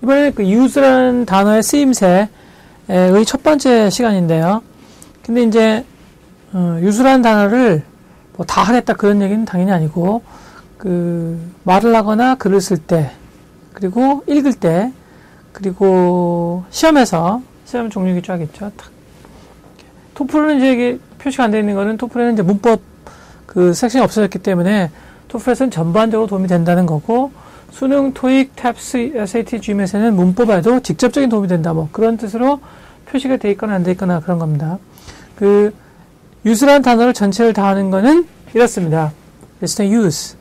이번에는 그 use라는 단어의 쓰임새의 첫 번째 시간인데요. 근데 이제, use라는 단어를 뭐 다 하겠다 그런 얘기는 당연히 아니고, 말을 하거나 글을 쓸 때, 그리고 읽을 때, 그리고 시험 종류가 쫙 있죠. 토플은 이제 이게 표시가 안 되어 있는 거는 토플에는 이제 문법 섹션이 없어졌기 때문에 토플에서는 전반적으로 도움이 된다는 거고, 수능, 토익, 탭스, SAT, GMAT에는 문법에도 직접적인 도움이 된다. 뭐 그런 뜻으로 표시가 돼 있거나 안 돼 있거나 그런 겁니다. use라는 단어를 전체를 다 하는 거는 이렇습니다. It's no use.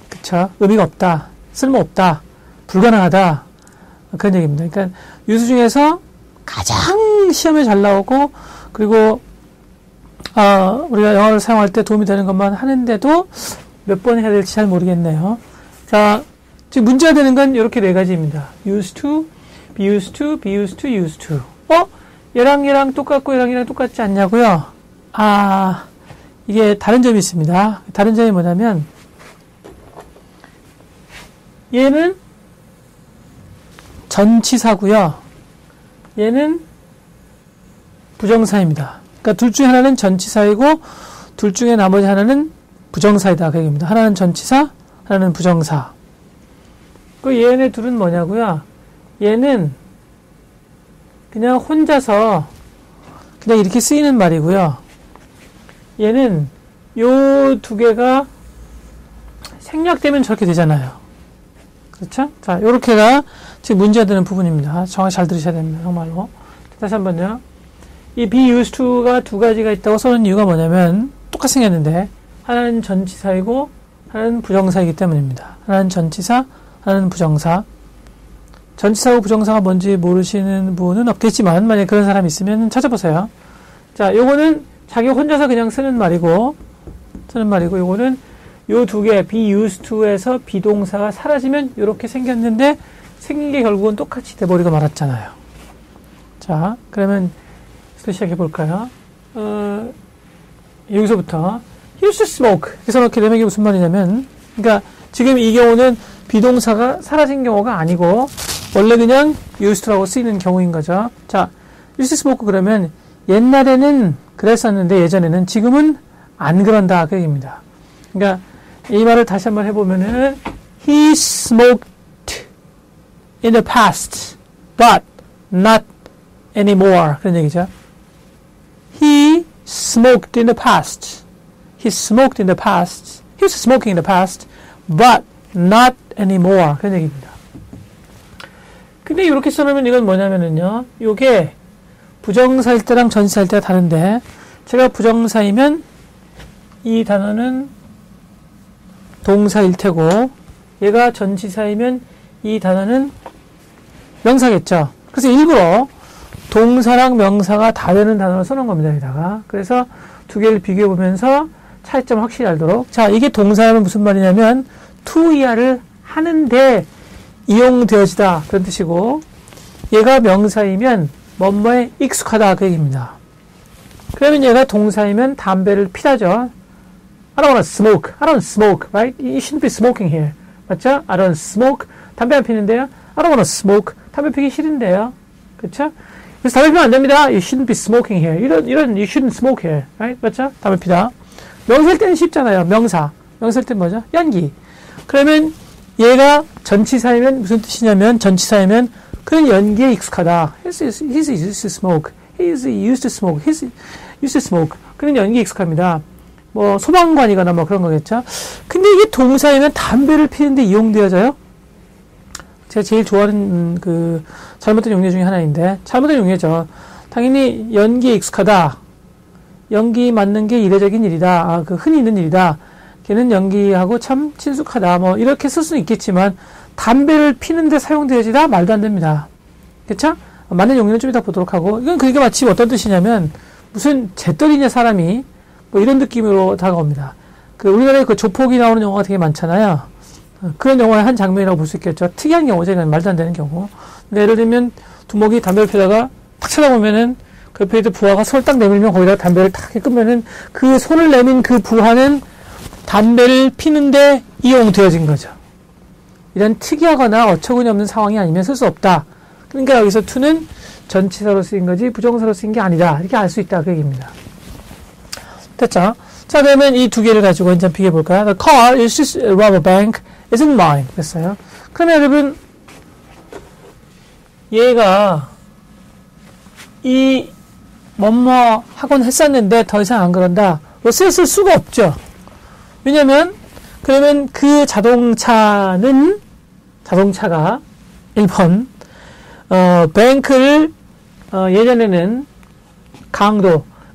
그쵸? 의미가 없다. 쓸모없다. 불가능하다. 그런 얘기입니다. 그러니까 use 중에서 가장 시험에 잘 나오고, 그리고 우리가 영어를 사용할 때 도움이 되는 것만 하는데도 몇 번 해야 될지 잘 모르겠네요. 자, 지금 문제가 되는 건 이렇게 네 가지입니다. used to, be used to, be used to, used to. 얘랑 똑같고 얘랑 똑같지 않냐고요? 이게 다른 점이 있습니다. 다른 점이 뭐냐면, 얘는 전치사고요. 얘는 부정사입니다. 그러니까 둘 중에 하나는 전치사이고 둘 중에 나머지 하나는 부정사이다 그 얘기입니다. 하나는 전치사, 하나는 부정사. 얘네 둘은 뭐냐고요? 얘는 그냥 혼자서 그냥 이렇게 쓰이는 말이고요. 얘는 요 두 개가 생략되면 저렇게 되잖아요. 그렇죠? 자, 요렇게가 지금 문제가 되는 부분입니다. 정확히 잘 들으셔야 됩니다. 정말로. 다시 한번요. 이 be used to가 두 가지가 있다고 써놓은 이유가 뭐냐면 똑같이 생겼는데 하나는 전치사이고 하나는 부정사이기 때문입니다. 하나는 전치사, 하나는 부정사. 전치사하고 부정사가 뭔지 모르시는 분은 없겠지만 만약에 그런 사람이 있으면 찾아보세요. 자, 요거는 자기 혼자서 그냥 쓰는 말이고 요거는 요 두 개 be used to에서 비동사가 사라지면 요렇게 생겼는데 생긴 게 결국은 똑같이 돼버리고 말았잖아요. 자, 그러면 시작해 볼까요? 여기서부터 he used to smoke 이렇게 써놓게 되면 이게 무슨 말이냐면, 그러니까 지금 이 경우는 비동사가 사라진 경우가 아니고 원래 그냥 used to라고 쓰이는 경우인 거죠. 자, used to smoke 그러면 옛날에는 그랬었는데 예전에는, 지금은 안 그런다 그 얘기입니다. 그러니까 이 말을 다시 한번 해보면은 he smoked in the past but not anymore 그런 얘기죠. He smoked in the past. He smoked in the past. He was smoking in the past but not anymore 그런 얘기입니다. 근데 이렇게 써놓으면 이건 뭐냐면은요, 요게 부정사일 때랑 전치사일 때가 다른데, 제가 부정사이면 이 단어는 동사일 테고 얘가 전치사이면 이 단어는 명사겠죠. 그래서 일부러 동사랑 명사가 다 되는 단어를 써놓은 겁니다. 여기다가. 그래서 두 개를 비교해 보면서 차이점을 확실히 알도록. 자, 이게 동사하면 무슨 말이냐면 to 이하를 하는데 이용되어지다 그런 뜻이고, 얘가 명사이면 뭐뭐에 익숙하다 그 얘기입니다. 그러면 얘가 동사이면 담배를 피다죠. I don't want to smoke. I don't smoke, right? You shouldn't be smoking here. 맞죠? I don't smoke. 담배 안 피는데요. I don't want to smoke. 담배 피기 싫은데요. 그렇죠? 그래서 담배 피면 안 됩니다. You shouldn't be smoking here. 이런 you shouldn't smoke here, right? 맞죠? 담배 피다. 명사일 때는 쉽잖아요. 명사일 때는 뭐죠? 연기. 그러면 얘가 전치사이면 무슨 뜻이냐면, 전치사이면 그는 연기에 익숙하다. He's used to smoke. He's used to smoke. He's used to smoke. 그는 연기에 익숙합니다. 뭐 소방관이거나 뭐 그런 거겠죠. 근데 이게 동사이면 담배를 피는데 이용되어져요? 제가 제일 좋아하는 잘못된 용례 중에 하나인데, 잘못된 용례죠. 당연히 연기에 익숙하다. 연기 맞는 게 이례적인 일이다. 흔히 있는 일이다. 걔는 연기하고 참 친숙하다. 뭐 이렇게 쓸 수는 있겠지만 담배를 피는데 사용되어지다? 말도 안 됩니다. 그쵸? 맞는 용례는 좀 이따 보도록 하고, 이건 그게 마치 어떤 뜻이냐면 무슨 재떨이냐 사람이, 뭐 이런 느낌으로 다가옵니다. 우리나라에 조폭이 나오는 영화가 되게 많잖아요. 그런 영화의 한 장면이라고 볼 수 있겠죠. 특이한 경우죠. 이건 말도 안 되는 경우. 예를 들면 두목이 담배를 피다가 탁 쳐다보면은 그 옆에 있던 부하가 손을 딱 내밀면 거기다가 담배를 탁 끄면은 그 손을 내민 그 부하는 담배를 피는데 이용되어진 거죠. 이런 특이하거나 어처구니 없는 상황이 아니면 쓸 수 없다. 그러니까 여기서 to는 전치사로 쓰인 거지 부정사로 쓰인 게 아니다. 이렇게 알 수 있다. 그 얘기입니다. 됐죠? 자, 그러면 이 두 개를 가지고 이제 비교해 볼까요? The car is just rob a bank isn't mine. 그랬어요. 그러면 여러분, 얘가 이 뭐뭐 하곤 했었는데 더 이상 안 그런다. 뭐 쓸 수가 없죠. 왜냐면, 그러면 그 자동차가 1번, 뱅크를, 예전에는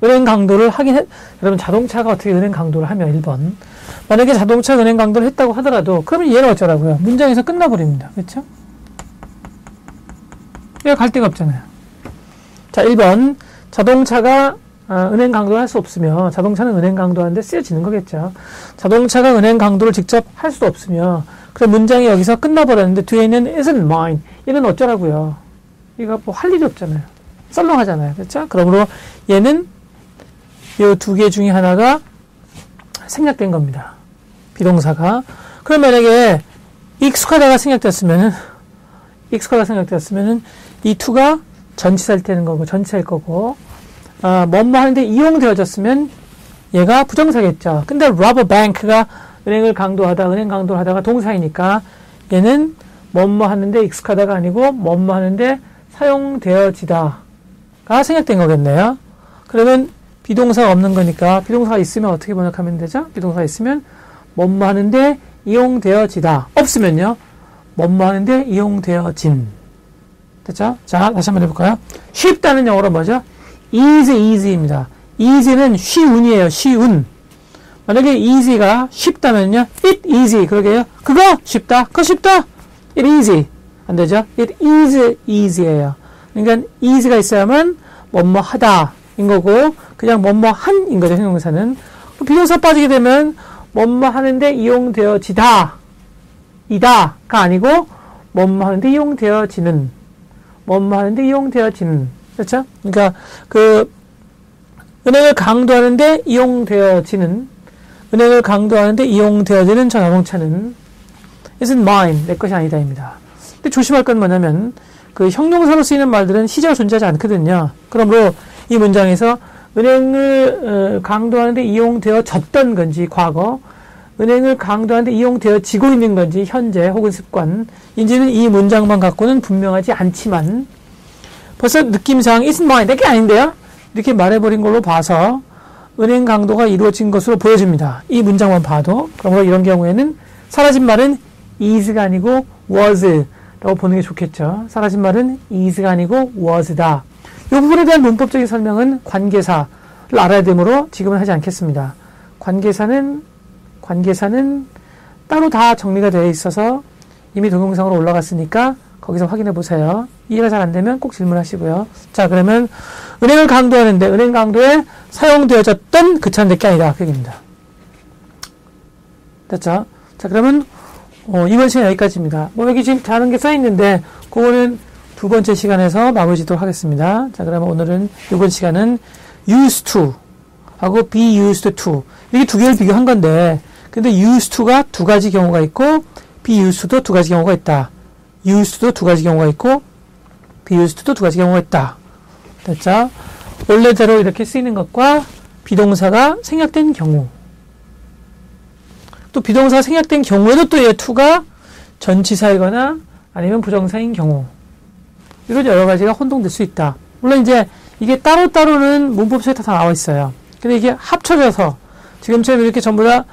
은행 강도를 여러분 자동차가 어떻게 은행 강도를 하면 1번. 만약에 자동차 은행 강도를 했다고 하더라도, 그러면 얘는 어쩌라고요? 문장에서 끝나버립니다. 그렇죠? 얘가 갈 데가 없잖아요. 자, 1번. 자동차가 은행 강도를 할 수 없으며, 자동차는 은행 강도하는데 쓰여지는 거겠죠. 자동차가 은행 강도를 직접 할 수도 없으며, 그럼 문장이 여기서 끝나버렸는데, 뒤에 있는 isn't mine. 얘는 어쩌라고요? 얘가 뭐 할 일이 없잖아요. 썰렁하잖아요. 그렇죠? 그러므로 얘는 이 두 개 중에 하나가 생략된 겁니다. 비동사가. 그럼 만약에 익숙하다가 생략되었으면은 이 to가 전치사일 때는 거고, 전치사일 거고, 뭐뭐 하는데 이용되어졌으면 얘가 부정사겠죠. 근데 rob a bank가 은행 강도를 하다가 동사이니까 얘는 뭐뭐 하는데 익숙하다가 아니고 뭐뭐 하는데 사용되어지다가 생략된 거겠네요. 그러면 비동사가 없는 거니까 비동사가 있으면 어떻게 번역하면 되죠? 비동사가 있으면 뭐뭐 하는데 이용되어지다. 없으면요. 뭐뭐 하는데 이용되어진. 됐죠? 자, 다시 한번 해볼까요? 쉽다는 영어로 뭐죠? easy입니다. easy는 쉬운이에요. 쉬운. 만약에 easy가 쉽다면요. it easy. 그러게요. 그거 쉽다. 그거 쉽다. it easy. 안 되죠? it is easy예요. 그러니까 easy가 있어야만 뭐뭐 하다 인 거고 그냥 뭐뭐 한인 거죠. 형용사는. 비동사 빠지게 되면 뭐뭐 하는데 이용되어지다 이다가 아니고 뭐뭐 하는데 이용되어지는 그렇죠? 그러니까 그 은행을 강도하는데 이용되어지는 저 자동차는 isn't mine. 내 것이 아니다입니다. 근데 조심할 건 뭐냐면 그 형용사로 쓰이는 말들은 시제가 존재하지 않거든요. 그러므로 이 문장에서 은행을 강도하는데 이용되어졌던 건지 과거, 은행을 강도하는데 이용되어지고 있는 건지 현재 혹은 습관인지는 이 문장만 갖고는 분명하지 않지만 벌써 느낌상 isn't mine. 내게 아닌데요? 이렇게 말해버린 걸로 봐서 은행 강도가 이루어진 것으로 보여집니다. 이 문장만 봐도. 그러므로 이런 경우에는 사라진 말은 is가 아니고 was 라고 보는 게 좋겠죠. 사라진 말은 is가 아니고 was다. 이 부분에 대한 문법적인 설명은 관계사를 알아야 되므로 지금은 하지 않겠습니다. 관계사는 따로 다 정리가 되어 있어서 이미 동영상으로 올라갔으니까 거기서 확인해 보세요. 이해가 잘 안 되면 꼭 질문하시고요. 자, 그러면 은행을 강도하는데 은행 강도에 사용되어졌던 그 차는 내게 아니다. 그 얘기입니다. 됐죠? 자, 그러면 이번 시간 여기까지입니다. 뭐 여기 지금 다른 게 써있는데 그거는 두 번째 시간에서 마무리 짓도록 하겠습니다. 자, 그러면 오늘은 이번 시간은 used to 하고 be used to 이렇게 두 개를 비교한 건데 근데 used to가 두 가지 경우가 있고 be used도 두 가지 경우가 있다. used도 두 가지 경우가 있고 be used도 두 가지 경우가 있다. 됐죠? 원래대로 이렇게 쓰이는 것과 비동사가 생략된 경우 또 비동사가 생략된 경우에도 또 얘 to가 전치사이거나 아니면 부정사인 경우 이런 여러 가지가 혼동될 수 있다. 물론 이제 이게 따로따로는 문법서에 다 나와 있어요. 근데 이게 합쳐져서 지금처럼 이렇게 전부 다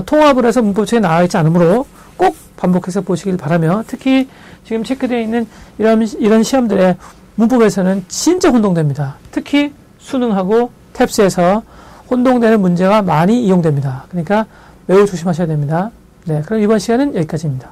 통합을 해서 문법서에 나와 있지 않으므로 꼭 반복해서 보시길 바라며 특히 지금 체크되어 있는 이런 시험들의 문법에서는 진짜 혼동됩니다. 특히 수능하고 탭스에서 혼동되는 문제가 많이 이용됩니다. 그러니까 매우 조심하셔야 됩니다. 네, 그럼 이번 시간은 여기까지입니다.